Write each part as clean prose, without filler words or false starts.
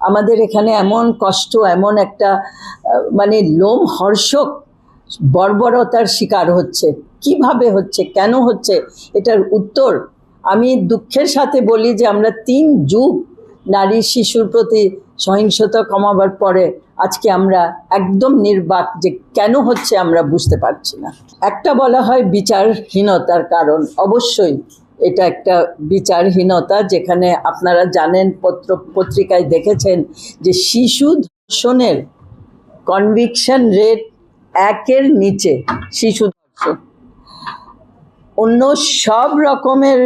আমাদের এখানে এমন কষ্ট, এমন একটা মানে লোমহর্ষক বর্বরতার শিকার হচ্ছে। কিভাবে হচ্ছে, কেন হচ্ছে, এটার উত্তর আমি দুঃখের সাথে বলি যে আমরা 3 যুগ নারী শিশুর প্রতি সহিংসতা কমাবার পরে আজকে আমরা একদম নির্বাক যে কেন হচ্ছে আমরা বুঝতে পারছি না। একটা বলা হয় বিচারহীনতার কারণ, অবশ্যই এটা একটা বিচারহীনতা, যেখানে আপনারা জানেন, পত্রিকায় দেখেছেন যে শিশু ধর্ষণের কনভিকশন রেট 1-এর নিচে। শিশু ধর্ষণ, অন্য সব রকমের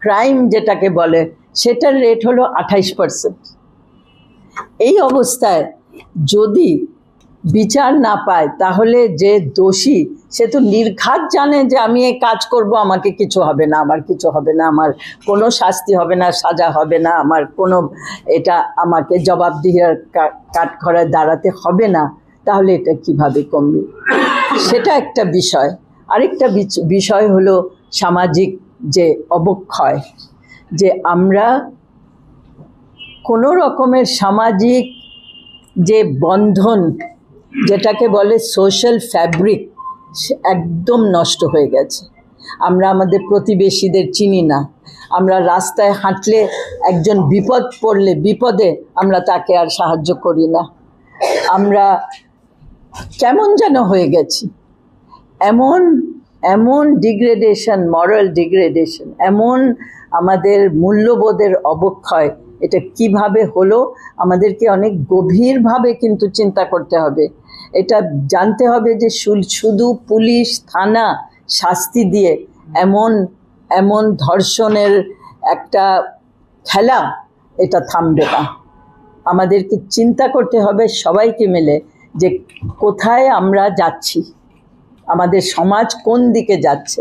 ক্রাইম যেটাকে বলে সেটার রেট হলো 28%। এই অবস্থায় যদি বিচার না পায় তাহলে যে দোষী সে তো নির্ঘাত জানে যে আমি এই কাজ করব, আমাকে কিছু হবে না, আমার কিছু হবে না, আমার কোনো শাস্তি হবে না, সাজা হবে না, আমার কোনো এটা আমাকে জবাবদিহির কাঠখড়ায় দাঁড়াতে হবে না, তাহলে এটা কিভাবে কমবে? সেটা একটা বিষয়। আরেকটা বিষয় হলো সামাজিক যে অবক্ষয়, যে আমরা কোনো রকমের সামাজিক যে বন্ধন, যেটাকে বলে সোশ্যাল ফ্যাব্রিক, একদম নষ্ট হয়ে গেছে। আমরা আমাদের প্রতিবেশীদের চিনি না। আমরা রাস্তায় হাঁটলে একজন বিপদ পড়লে, বিপদে আমরা তাকে আর সাহায্য করি না। আমরা কেমন যেন হয়ে গেছি। এমন এমন ডিগ্রেডেশন, মরাল ডিগ্রেডেশন, এমন আমাদের মূল্যবোধের অবক্ষয়, এটা কিভাবে হলো আমাদেরকে অনেক গভীরভাবে কিন্তু চিন্তা করতে হবে। এটা জানতে হবে যে শুধু পুলিশ, থানা শাস্তি দিয়ে এমন এমন ধর্ষণের একটা খেলা এটা থামবে না। আমাদেরকে চিন্তা করতে হবে সবাইকে মিলে যে কোথায় আমরা যাচ্ছি, আমাদের সমাজ কোন দিকে যাচ্ছে।